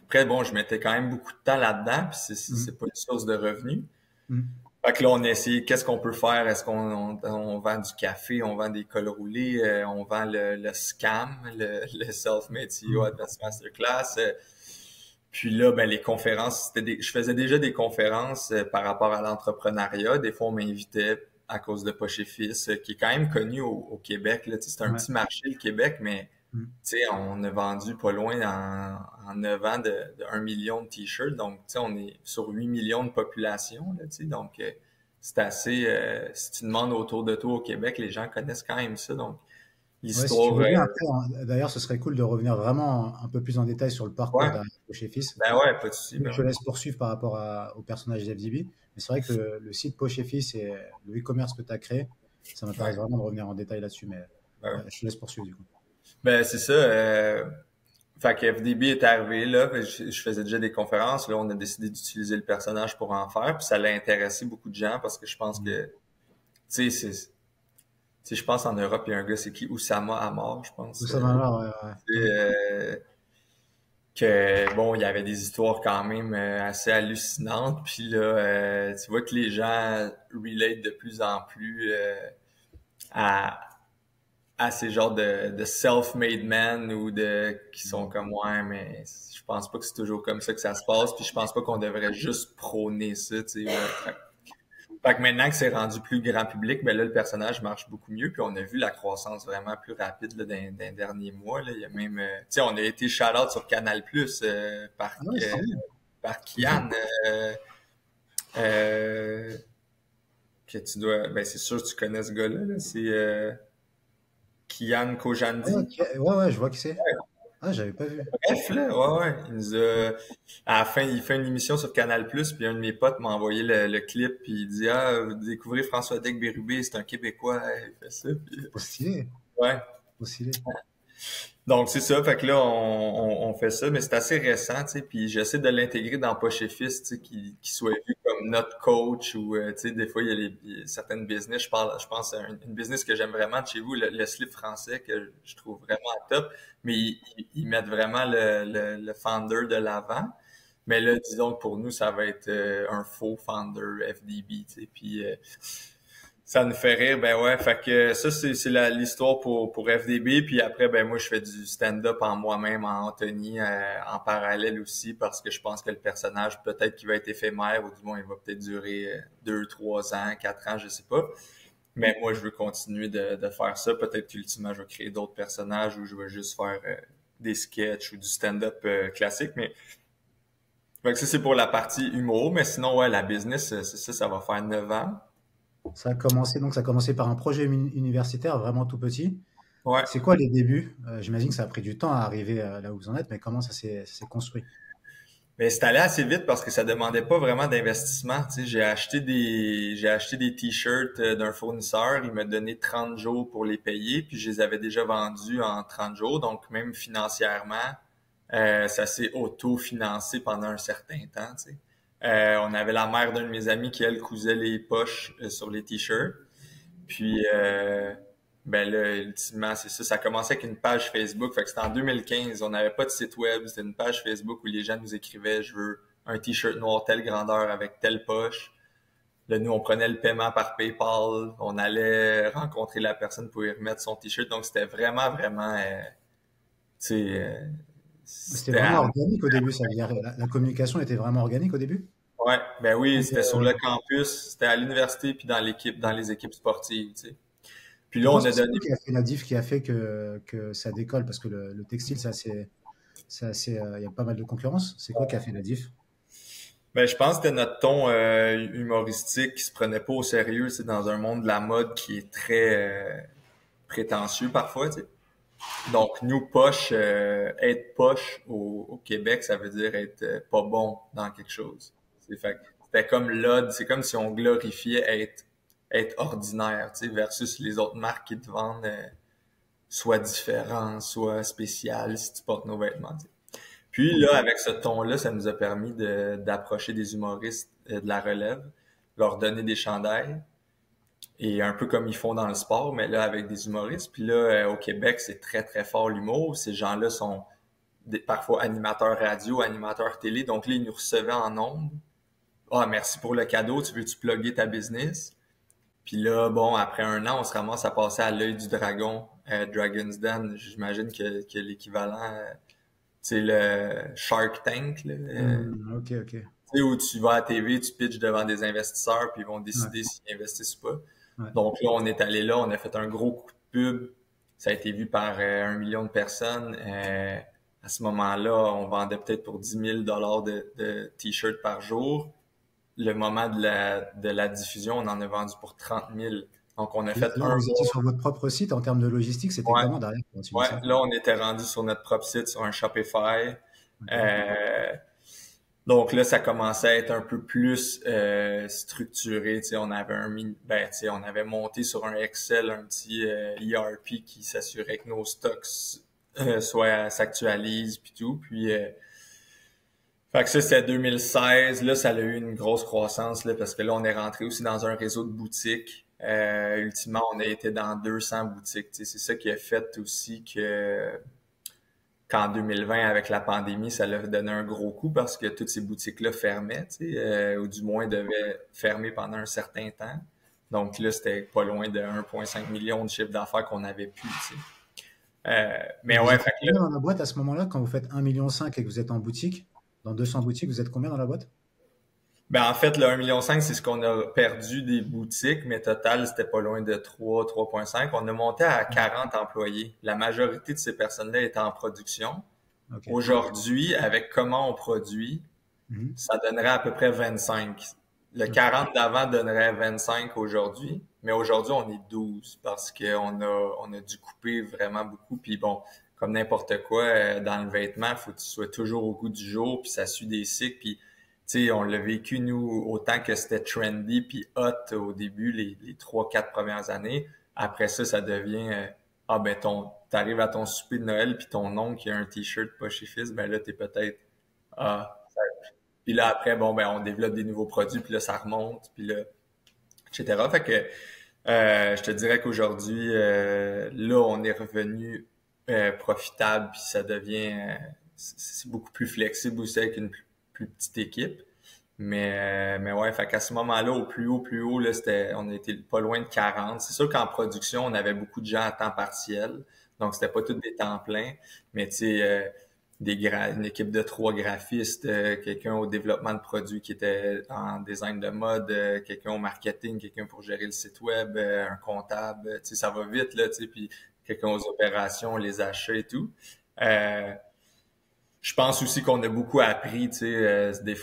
après, bon, je mettais quand même beaucoup de temps là-dedans, puis Hmm. c'est pas une source de revenus. Hmm. Fait que là, on a essayé, qu'est-ce qu'on peut faire? Est-ce qu'on vend du café, on vend des cols roulés, on vend le scam, le Self-Made CEO Hmm. Advanced Masterclass. Puis là, ben, les conférences, je faisais déjà des conférences par rapport à l'entrepreneuriat. Des fois, on m'invitait à cause de Poche et Fils, qui est quand même connu au Québec. Là. Tu sais, c'est un Ouais. petit marché, le Québec, mais Hmm. tu sais, on a vendu pas loin en 9 ans de 1 million de t-shirts. Donc, tu sais, on est sur 8 millions de population. Là, tu sais, donc, c'est assez... si tu demandes autour de toi au Québec, les gens connaissent quand même ça. Donc, Ouais, si tu l'histoire... veux bien, après, d'ailleurs, ce serait cool de revenir vraiment un peu plus en détail sur le parcours ouais, d'un chez Fils. ben ouais, pas de souci. Je Ben te ouais. laisse poursuivre par rapport au personnage d'FDB. Mais c'est vrai que le site Poche et Fils et le e-commerce que tu as créé, ça m'intéresse Ouais, vraiment de revenir en détail là-dessus. Mais ben ouais, ouais. je te laisse poursuivre du coup. Ben, c'est ça. Fait que FDB est arrivé là, puis je faisais déjà des conférences. Là, on a décidé d'utiliser le personnage pour en faire, puis ça l'a intéressé beaucoup de gens parce que je pense Hmm. que, tu sais, je pense en Europe, il y a un gars, c'est qui? Oussama Hamar, je pense. Oussama Hamar, ouais, ouais. Tu sais, Hmm. que bon, il y avait des histoires quand même assez hallucinantes. Puis là, tu vois que les gens relate de plus en plus à ces genres de self-made men ou de qui sont comme ouais, mais je pense pas que c'est toujours comme ça que ça se passe. Puis je pense pas qu'on devrait juste prôner ça, tu sais. Ouais. Fait que maintenant que c'est rendu plus grand public, ben là, le personnage marche beaucoup mieux. Puis on a vu la croissance vraiment plus rapide là, dans les derniers mois. Là. Il y a même, tu sais, on a été shout-out sur Canal Plus Ah ouais, c'est bien. par C'est qui? Kian. Euh, que tu dois, ben c'est sûr que tu connais ce gars-là. Là. C'est Kian Ah ouais, Kojandi. ouais, ouais, je vois qui c'est. Ah, j'avais pas vu. Bref, là, ouais, ouais. Il nous a... À la fin, il fait une émission sur Canal+, puis un de mes potes m'a envoyé le clip, puis il dit « Ah, vous découvrez François Dec Bérubé, c'est un Québécois, il fait ça. » Puis, Trop stylé. ouais. Trop stylé. Donc, c'est ça. Fait que là, on fait ça, mais c'est assez récent, tu sais, puis j'essaie de l'intégrer dans Poche et Fils, tu sais, qui soit vu comme notre coach ou, tu sais, des fois, il y a certaines business, je pense à une business que j'aime vraiment de chez vous, le slip français, que je trouve vraiment top, mais ils mettent vraiment le founder de l'avant. Mais là, disons que pour nous, ça va être un faux founder FDB, tu sais, puis ça nous fait rire, ben ouais. Fait que ça, c'est l'histoire pour FDB. Puis après, ben moi, je fais du stand-up en moi-même, en Anthony, en parallèle aussi, parce que je pense que le personnage, peut-être qu'il va être éphémère, ou du moins, il va peut-être durer 2, 3 ans, 4 ans, je sais pas. Mais moi, je veux continuer de faire ça. Peut-être qu'ultimement, je vais créer d'autres personnages ou je vais juste faire des sketchs ou du stand-up classique. Mais fait que ça, c'est pour la partie humour. Mais sinon, ouais, la business, c'est ça, ça va faire 9 ans. Ça a commencé par un projet universitaire vraiment tout petit. Ouais. C'est quoi les débuts? J'imagine que ça a pris du temps à arriver là où vous en êtes, mais comment ça s'est construit? Mais c'est allé assez vite parce que ça demandait pas vraiment d'investissement. Tu sais, j'ai acheté des t-shirts d'un fournisseur. Il m'a donné 30 jours pour les payer, puis je les avais déjà vendus en 30 jours. Donc, même financièrement, ça s'est auto-financé pendant un certain temps. Tu sais. On avait la mère d'un de mes amis qui, elle, cousait les poches sur les t-shirts. Puis, ben là, ultimement, c'est ça. Ça commençait avec une page Facebook. Fait que c'était en 2015. On n'avait pas de site web. C'était une page Facebook où les gens nous écrivaient, je veux un t-shirt noir telle grandeur avec telle poche. Là, nous, on prenait le paiement par PayPal. On allait rencontrer la personne pour y remettre son t-shirt. Donc, c'était vraiment, vraiment, tu sais, C'était c'était vraiment à... organique au début, ça veut dire la communication était vraiment organique au début? Ouais, ben oui, Donc, c'était sur le campus. C'était à l'université puis dans les équipes sportives, tu sais. Puis Tu là, on penses a que c'est donné. quoi qui a fait la diff, qui a fait que ça décolle? Parce que le textile, il y a pas mal de concurrence. C'est quoi qui a fait la diff? Ben, je pense que c'était notre ton humoristique qui se prenait pas au sérieux, c'est dans un monde de la mode qui est très prétentieux parfois, tu sais. Donc, nous, être poche au Québec, ça veut dire être pas bon dans quelque chose. C'était comme l'ode, c'est comme si on glorifiait être ordinaire, tu sais, versus les autres marques qui te vendent soit différent, soit spécial si tu portes nos vêtements, tu sais. Puis là, avec ce ton-là, ça nous a permis d'approcher des humoristes de la relève, leur donner des chandails, et un peu comme ils font dans le sport, mais là avec des humoristes. Puis là, au Québec, c'est très très fort l'humour. Ces gens-là sont parfois animateurs radio, animateurs télé. Donc là, ils nous recevaient en ondes. Ah, merci pour le cadeau, tu veux-tu plugger ta business? Puis là, bon, après un an, on se ramasse à passer à l'œil du dragon, Dragon's Den. J'imagine que l'équivalent, c'est le Shark Tank, là, Ok, ok. tu sais, où tu vas à la TV, tu pitches devant des investisseurs, puis ils vont Ouais, décider s'ils investissent ou pas. ouais. Donc là, on est allé là, on a fait un gros coup de pub. Ça a été vu par 1 million de personnes. À ce moment-là, on vendait peut-être pour 10 000 $ de t-shirts par jour. Le moment de la diffusion, on en a vendu pour 30 000. Donc, on a fait Là, un vous étiez mois. sur votre propre site en termes de logistique, c'était Ouais, comment derrière quand tu dis ouais. ça? Là, on était rendu sur notre propre site, sur un Shopify. Ok. Euh, Donc là, ça commençait à être un peu plus structuré. Tu sais, tu sais, on avait monté sur un Excel un petit ERP qui s'assurait que nos stocks s'actualisent puis tout. Puis fait que ça, c'était 2016. Là, ça a eu une grosse croissance là, parce que là, on est rentré aussi dans un réseau de boutiques. Ultimement, on a été dans 200 boutiques. Tu sais, c'est ça qui a fait aussi qu'en 2020, avec la pandémie, ça leur donné un gros coup parce que toutes ces boutiques-là fermaient, tu sais, ou du moins devaient fermer pendant un certain temps. Donc là, c'était pas loin de 1,5 million de chiffre d'affaires qu'on avait plus, tu sais. Et Mais vous ouais, étiez fait que là, combien dans la boîte à ce moment-là, quand vous faites 1,5 million et que vous êtes en boutique? Dans 200 boutiques, vous êtes combien dans la boîte? ben en fait, le 1,5 million, c'est ce qu'on a perdu des boutiques, mais total, c'était pas loin de 3,5. On a monté à 40 employés. La majorité de ces personnes-là étaient en production. Ok. Aujourd'hui, avec comment on produit, Mhm. ça donnerait à peu près 25. Le Ok. 40 d'avant donnerait 25 aujourd'hui, mais aujourd'hui, on est 12 parce qu'on a dû couper vraiment beaucoup. Puis bon, comme n'importe quoi, dans le vêtement, il faut que tu sois toujours au goût du jour, puis ça suit des cycles. Puis, tu sais, on l'a vécu, nous, autant que c'était trendy puis hot au début, les 3-4 premières années. Après ça, ça devient, ah ben, t'arrives à ton souper de Noël, puis ton oncle qui a un T-shirt pas chez Fils, ben là, t'es peut-être, ah, puis là, après, bon, ben, on développe des nouveaux produits, puis là, ça remonte, puis là, etc. Fait que je te dirais qu'aujourd'hui, là, on est revenu profitable, puis ça devient c'est beaucoup plus flexible aussi avec une plus petite équipe. Mais ouais, fait qu'à ce moment-là, plus haut, là, on était pas loin de 40. C'est sûr qu'en production, on avait beaucoup de gens à temps partiel. Donc, c'était pas tous des temps pleins. Mais tu sais, une équipe de 3 graphistes, quelqu'un au développement de produits qui était en design de mode, quelqu'un au marketing, quelqu'un pour gérer le site web, un comptable, tu sais, ça va vite, là, tu sais, puis quelqu'un aux opérations, les achats et tout. Euh, je pense aussi qu'on a beaucoup appris, tu sais, des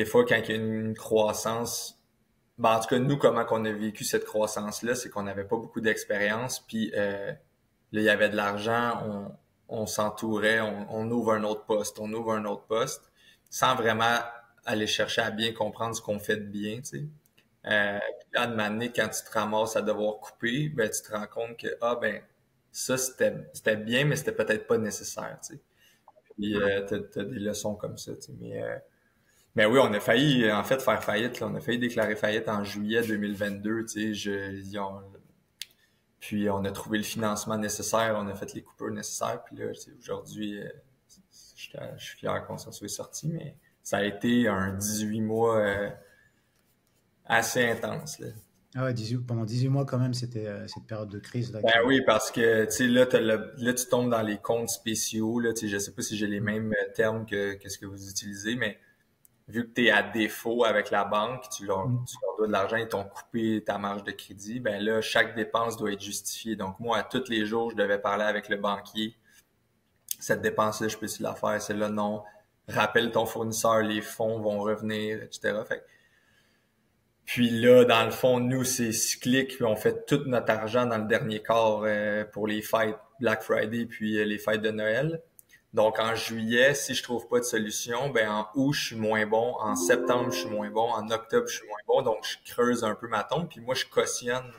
fois, quand il y a une croissance, ben, en tout cas, nous, comment qu'on a vécu cette croissance-là, c'est qu'on n'avait pas beaucoup d'expérience, puis là, il y avait de l'argent, on s'entourait, on ouvre un autre poste, on ouvre un autre poste, sans vraiment aller chercher à bien comprendre ce qu'on fait de bien, tu sais. Puis là, de m'amener, quand tu te ramasses à devoir couper, ben, tu te rends compte que, ah, ben, ça, c'était bien, mais c'était peut-être pas nécessaire, tu sais. Puis, t'as des leçons comme ça, tu sais. Mais oui, on a failli, en fait, faire faillite, là. On a failli déclarer faillite en juillet 2022, tu sais. Puis on a trouvé le financement nécessaire, on a fait les coupures nécessaires. Puis là, aujourd'hui, je suis fier qu'on s'en soit sorti, mais ça a été un 18 mois assez intense, là. Ah ouais, pendant 18 mois quand même, c'était cette période de crise là Ben qui. oui, parce que tu sais, là, là, tu tombes dans les comptes spéciaux. Là, tu sais, je sais pas si j'ai les mêmes termes que ce que vous utilisez, mais vu que tu es à défaut avec la banque, tu leur dois de l'argent, ils t'ont coupé ta marge de crédit, ben là, chaque dépense doit être justifiée. Donc, moi, à tous les jours, je devais parler avec le banquier. Cette dépense-là, je peux-tu la faire? Celle-là, non. Rappelle ton fournisseur, les fonds vont revenir, etc. Puis là, dans le fond, nous, c'est cyclique, puis on fait tout notre argent dans le dernier quart pour les fêtes Black Friday, puis les fêtes de Noël. Donc, en juillet, si je trouve pas de solution, ben en août, je suis moins bon. En septembre, je suis moins bon. En octobre, je suis moins bon. Donc, je creuse un peu ma tombe. Puis moi, je cautionne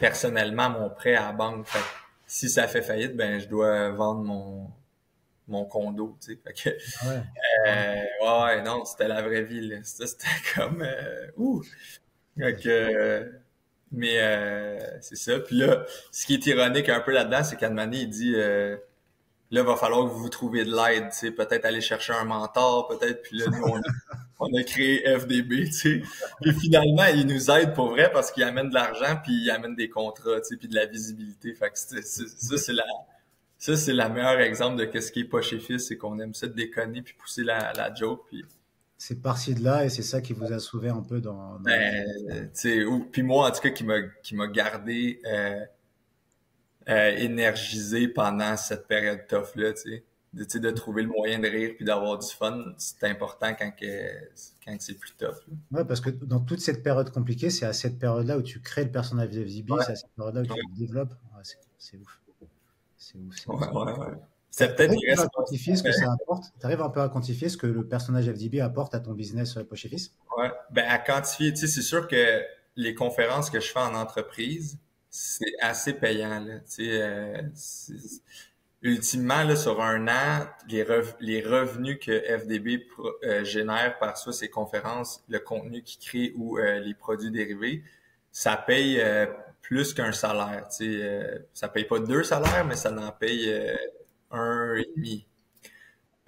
personnellement mon prêt à la banque. Fait que si ça fait faillite, ben je dois vendre mon condo, tu sais. Fait que, Ah ouais. ouais, non, c'était la vraie vie, là. Ça, c'était comme, ouh! Fait que, mais c'est ça. Puis là, ce qui est ironique un peu là-dedans, c'est qu'à un moment donné, il dit, là, il va falloir que vous trouviez de l'aide, tu sais, peut-être aller chercher un mentor, peut-être. Puis là, nous, on a créé FDB, tu sais. Puis finalement, il nous aide pour vrai parce qu'il amène de l'argent, puis il amène des contrats, tu sais, puis de la visibilité. Fait que ça, c'est la meilleure exemple de qu'est-ce qui est pas chez Fils, c'est qu'on aime ça de déconner puis pousser la joke. Puis C'est parti de là et c'est ça qui vous a sauvé un peu dans le ben, tu sais, puis moi en tout cas qui m'a gardé énergisé pendant cette période tough là, tu sais. De trouver le moyen de rire puis d'avoir du fun, c'est important quand c'est plus tough. Là. Ouais, parce que dans toute cette période compliquée, c'est à cette période-là où tu crées le personnage de FDB, Ouais, c'est à cette période-là où tu ouais, le développes. Ouais, c'est ouf. C'est ouf, c'est ouf. ouais, ouais, ouais. C'est peut-être T'arrives un peu à irresponsable. quantifier ce que ça apporte? T'arrives un peu à quantifier ce que le personnage FDB apporte à ton business poche et fils? Ouais. Ben, à quantifier, tu sais, c'est sûr que les conférences que je fais en entreprise, c'est assez payant, là. Tu sais, ultimement, là, sur un an, les revenus que FDB génère par soit ses conférences, le contenu qu'il crée ou les produits dérivés, ça paye plus qu'un salaire. Tu sais, ça paye pas 2 salaires, mais ça en paye un et demi.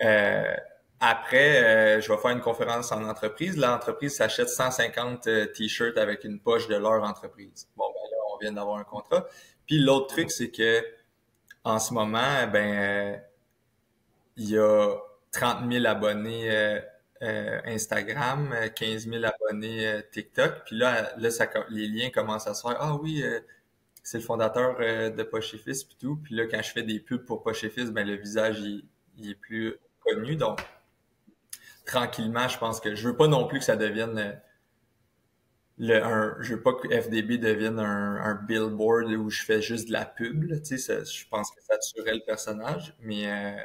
Euh, après, je vais faire une conférence en entreprise. L'entreprise s'achète 150 t-shirts avec une poche de leur entreprise. Bon, ben là, on vient d'avoir un contrat. Puis l'autre truc, c'est que en ce moment, il y a 30 000 abonnés Instagram, 15 000 abonnés TikTok. Puis là les liens commencent à se faire. Ah oui, c'est le fondateur de Poche et Fils puis tout. Puis là, quand je fais des pubs pour Poche et Fils, ben le visage il est plus connu. Donc tranquillement, je pense que je veux pas non plus que ça devienne je veux pas que FDB devienne un billboard où je fais juste de la pub. Là, tu sais, je pense que ça tuerait le personnage, mais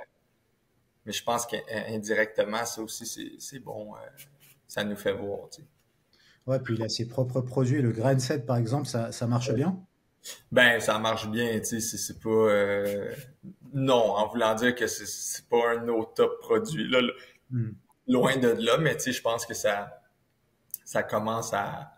je pense qu'indirectement, ça aussi, c'est bon. Ça nous fait voir. Tu sais. Ouais, puis il a ses propres produits. Le Grain Set, par exemple, ça marche bien. Ben, ça marche bien, tu sais, c'est pas... non, en voulant dire que c'est pas un de nos top produits, là, Hmm. loin de là, mais tu sais, je pense que ça commence à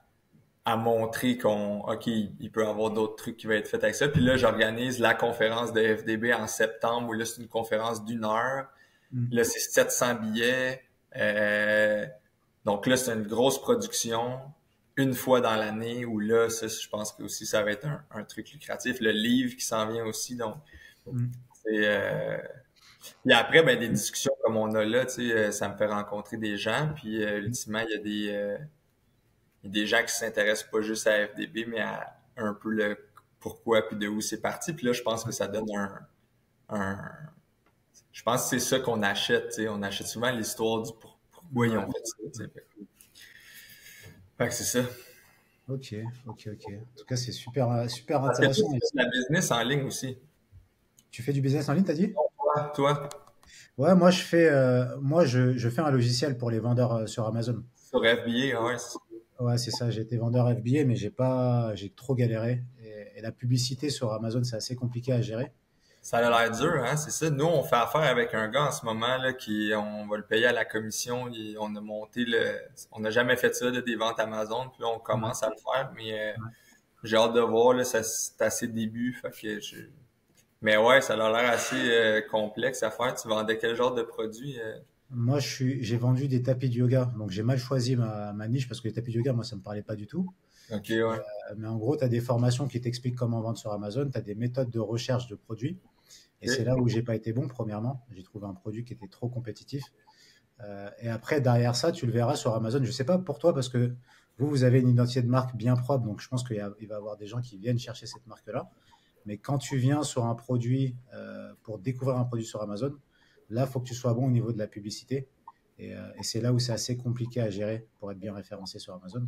montrer OK, il peut y avoir d'autres trucs qui vont être faits avec ça. Puis là, j'organise la conférence de FDB en septembre, où là, c'est une conférence d'1 heure. Hmm. Là, c'est 700 billets. Donc là, c'est une grosse production une fois dans l'année où là, ça, je pense que aussi ça va être un truc lucratif. Le livre qui s'en vient aussi, donc Hmm. c'est... Puis après, ben, des discussions comme on a là, tu sais, ça me fait rencontrer des gens. Puis ultimement, il y a des gens qui s'intéressent pas juste à FDB, mais à un peu le pourquoi puis de où c'est parti. Puis là, je pense que ça donne un... Je pense que c'est ça qu'on achète, tu sais. On achète souvent l'histoire du pourquoi ils Ouais. ont fait ça, tu sais. Fait que c'est ça. Ok, ok, ok. En tout cas, c'est super, super Parce que toi, intéressant. tu fais de la business en ligne aussi. Tu fais du business en ligne, t'as dit? Toi, Ouais, moi, je fais un logiciel pour les vendeurs sur Amazon. sur FBA, ouais. Ouais, c'est ça. J'ai été vendeur FBA, mais j'ai trop galéré. Et la publicité sur Amazon, c'est assez compliqué à gérer. Ça a l'air dur, hein, c'est ça. Nous, on fait affaire avec un gars en ce moment, là, on va le payer à la commission. On a monté on n'a jamais fait ça, là, des ventes Amazon, puis là, on Ouais, commence à le faire, mais ouais. j'ai hâte de voir, là, c'est à ses débuts, fait que mais ouais, ça a l'air assez complexe à faire. Tu vendais quel genre de produit? Moi, j'ai vendu des tapis de yoga. Donc, j'ai mal choisi ma niche parce que les tapis de yoga, moi, ça me parlait pas du tout. Ok, ouais. Mais en gros, tu as des formations qui t'expliquent comment vendre sur Amazon. Tu as des méthodes de recherche de produits. Et c'est Ok. là où j'ai pas été bon, premièrement. J'ai trouvé un produit qui était trop compétitif. Et après, derrière ça, tu le verras sur Amazon. Je ne sais pas pour toi, parce que vous avez une identité de marque bien propre, donc je pense il va y avoir des gens qui viennent chercher cette marque-là. Mais quand tu viens sur un produit, pour découvrir un produit sur Amazon, là, il faut que tu sois bon au niveau de la publicité. Et c'est là où c'est assez compliqué à gérer pour être bien référencé sur Amazon.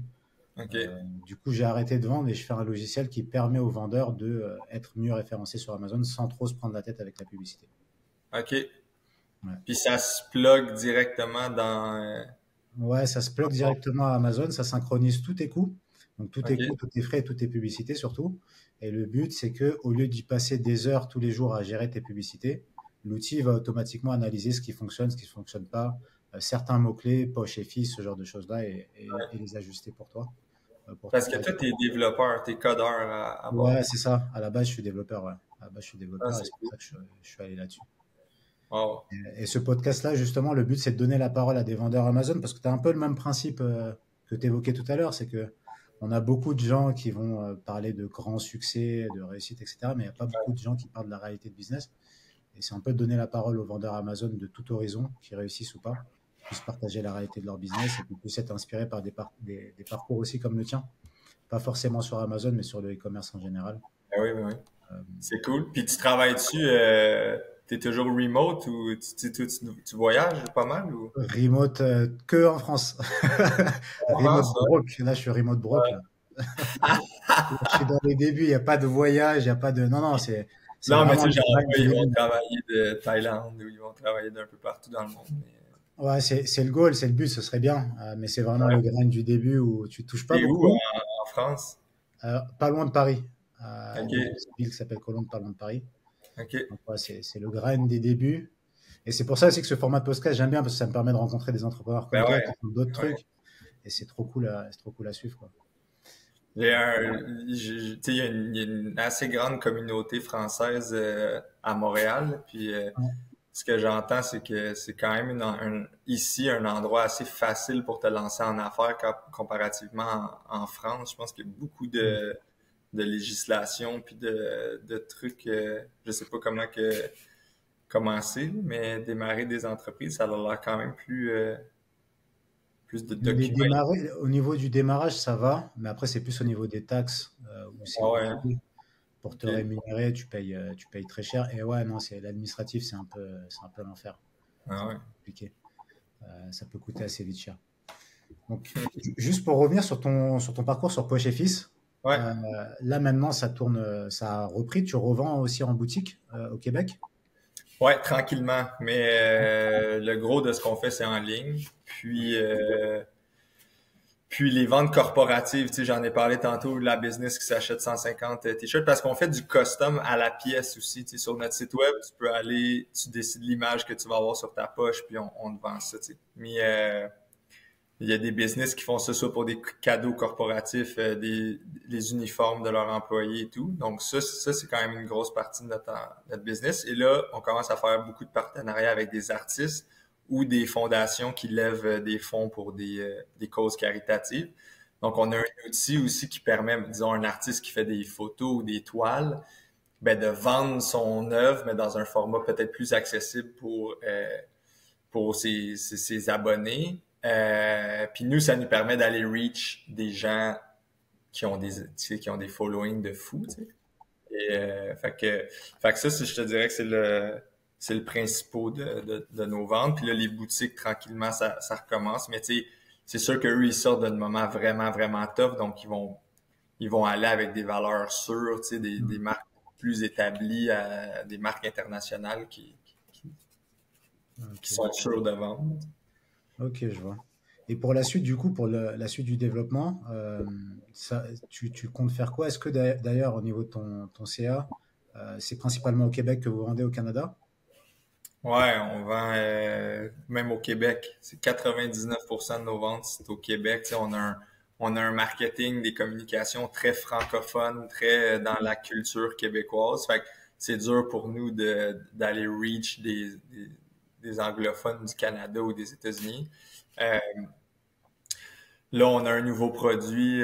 OK. Du coup, j'ai arrêté de vendre et je fais un logiciel qui permet aux vendeurs de être mieux référencés sur Amazon sans trop se prendre la tête avec la publicité. OK. Ouais. Puis ça se plug directement dans... Ouais, ça se plug directement à Amazon, ça synchronise tous tes coûts, donc tous tes OK. coûts, tous tes frais, toutes tes publicités surtout. Et le but, c'est que au lieu d'y passer des heures tous les jours à gérer tes publicités, l'outil va automatiquement analyser ce qui fonctionne, ce qui ne fonctionne pas, certains mots-clés, poche et fils, ce genre de choses-là, et les ajuster pour toi, pour ton Parce que projet. toi, t'es développeur, t'es codeur à bord. Ouais, c'est ça. À la base, je suis développeur. Ouais. À la base, je suis Ah, développeur et c'est c'est pour cool. ça que je suis allé là-dessus. Wow. Et ce podcast-là, justement, le but, c'est de donner la parole à des vendeurs Amazon parce que tu as un peu le même principe que tu évoquais tout à l'heure. C'est que on a beaucoup de gens qui vont parler de grands succès, de réussite, etc. Mais il n'y a pas beaucoup de gens qui parlent de la réalité de business. Et c'est un peu de donner la parole aux vendeurs Amazon de tout horizon, qui réussissent ou pas, qui puissent partager la réalité de leur business et qui puissent être inspirés par des parcours aussi comme le tien. Pas forcément sur Amazon, mais sur le e-commerce en général. Ben oui. Euh, C'est cool. Puis tu travailles dessus, t'es toujours remote ou tu voyages pas mal ou? Remote que en France. En Remote France, ouais. broke. Là, je suis remote broke. Là. Je suis dans les débuts. Il n'y a pas de voyage. Il n'y a pas de. Non, non, c'est Non, mais vraiment tu le sais, genre, grind eux, du ils vont début. travailler de Thaïlande ou ils vont travailler d'un peu partout dans le monde. Ouais, c'est le goal, c'est le but, ce serait bien. Mais c'est vraiment le Ouais. grind du début où tu touches pas T'es où beaucoup. en France? Pas loin de Paris. OK, Dans une petite ville qui s'appelle Colombes, pas loin de Paris. OK. Donc, ouais, c'est le grind des débuts. Et c'est pour ça aussi que ce format de podcast, j'aime bien parce que ça me permet de rencontrer des entrepreneurs comme Ben toi ouais, qui font d'autres ouais. trucs. Et c'est trop cool à suivre, quoi. Tu sais, il y a une assez grande communauté française à Montréal. Puis Ouais. ce que j'entends, c'est que c'est quand même ici un endroit assez facile pour te lancer en affaires comparativement en France. Je pense qu'il y a beaucoup de législation puis de trucs. Je sais pas comment que commencer, mais démarrer des entreprises, ça a l'air quand même plus de documents. Au niveau du démarrage, ça va, mais après, c'est plus au niveau des taxes où c'est Ah ouais, hein? compliqué. Pour te OK. rémunérer, tu payes très cher. Et ouais, non, c'est l'administratif, c'est un peu l'enfer. Ah ouais. C'est compliqué. Ça peut coûter assez vite cher. Donc, juste pour revenir sur ton parcours sur Poche et Fils, Ouais. euh, là maintenant, ça tourne, ça a repris. Tu revends aussi en boutique au Québec? Ouais, tranquillement. Mais le gros de ce qu'on fait, c'est en ligne. Puis les ventes corporatives, tu sais, j'en ai parlé tantôt, la business qui s'achète 150 t-shirts, parce qu'on fait du custom à la pièce aussi. Tu sais, sur notre site web, tu peux aller, tu décides l'image que tu vas avoir sur ta poche, puis on te vend ça, tu sais. Mais il y a des business qui font ça soit pour des cadeaux corporatifs, des uniformes de leurs employés et tout. Donc ça c'est quand même une grosse partie de notre business. Et là, on commence à faire beaucoup de partenariats avec des artistes ou des fondations qui lèvent des fonds pour des causes caritatives. Donc, on a un outil aussi qui permet, disons, un artiste qui fait des photos ou des toiles, ben, de vendre son œuvre, mais dans un format peut-être plus accessible pour ses abonnés. Puis nous, ça nous permet d'aller reach des gens qui ont tu sais, qui ont des followings de fou, tu sais. Et fait que ça, je te dirais que c'est le principal de nos ventes. Puis là, les boutiques, tranquillement, ça recommence. Mais tu sais, c'est sûr qu'eux, ils sortent d'un moment vraiment, vraiment tough. Donc, ils vont aller avec des valeurs sûres, tu sais, des marques plus établies, des marques internationales qui Ok, sont sûres de vendre. ok, je vois. Et pour la suite, du coup, pour la suite du développement, tu comptes faire quoi? Est-ce que d'ailleurs, au niveau de ton CA, c'est principalement au Québec que vous vendez au Canada? Ouais, on vend même au Québec. C'est 99% de nos ventes, c'est au Québec. Tu sais, on a un marketing, des communications très francophones, très dans la culture québécoise. Fait que c'est dur pour nous d'aller reach des anglophones du Canada ou des États-Unis. Euh, Là, on a un nouveau produit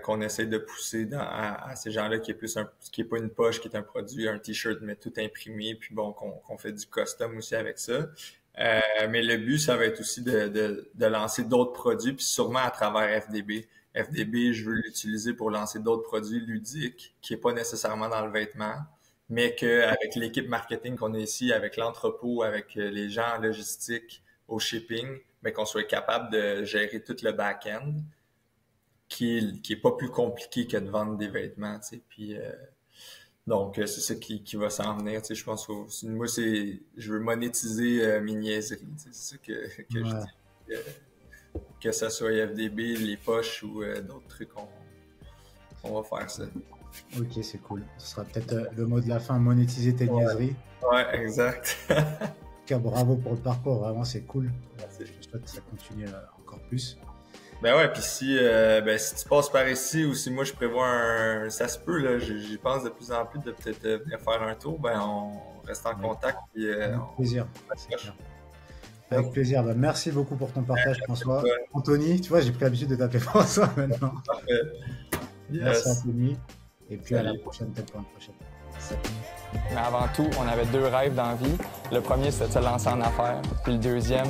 qu'on essaie de pousser à ces gens-là qui est plus qui est pas une poche, qui est un produit, un t-shirt, mais tout imprimé, puis bon, qu'on fait du custom aussi avec ça. Mais le but, ça va être aussi de lancer d'autres produits, puis sûrement à travers FDB. FDB, je veux l'utiliser pour lancer d'autres produits ludiques, qui est pas nécessairement dans le vêtement, mais qu'avec l'équipe marketing qu'on a ici, avec l'entrepôt, avec les gens en logistique, au shipping, mais qu'on soit capable de gérer tout le back-end, qui est pas plus compliqué que de vendre des vêtements, tu sais. Puis donc c'est ça qui va s'en venir, tu sais. Je pense moi je veux monétiser mes niaiseries, tu sais. C'est ça que je dis. Que ça soit FDB, les poches ou d'autres trucs, on va faire ça. Ok, c'est cool. Ce sera peut-être le mot de la fin, monétiser tes niaiseries. Ouais, exact. En tout cas, bravo pour le parcours, vraiment c'est cool. Je souhaite que ça continue encore plus. Ben ouais, puis si tu passes par ici ou si moi je prévois ça se peut, là, j'y pense de plus en plus de peut-être venir faire un tour, ben on reste en contact. Puis, avec plaisir. Avec plaisir. Ben, merci beaucoup pour ton partage, François. Anthony, tu vois, j'ai pris l'habitude de t'appeler François maintenant. Parfait. Merci Anthony. Et puis à la prochaine, peut-être pour une prochaine. Salut. Mais avant tout, on avait 2 rêves dans la vie. Le premier, c'était de se lancer en affaires. Puis le deuxième,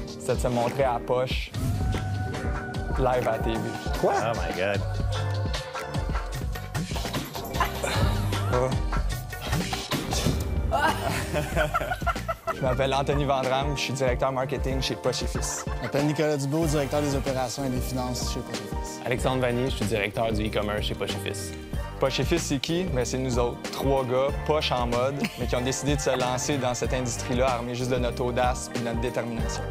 c'était de se montrer à la poche, live à la TV. Quoi? Oh my God. Je m'appelle Anthony Vandram, je suis directeur marketing chez Poche & Fils. Je m'appelle Nicolas Dubois, directeur des opérations et des finances chez Poche & Fils. Alexandre Vanier, je suis directeur du e-commerce chez Poche & Fils. Poche & Fils, c'est qui? C'est nous autres, 3 gars, poches en mode, mais qui ont décidé de se lancer dans cette industrie-là, armés juste de notre audace et de notre détermination.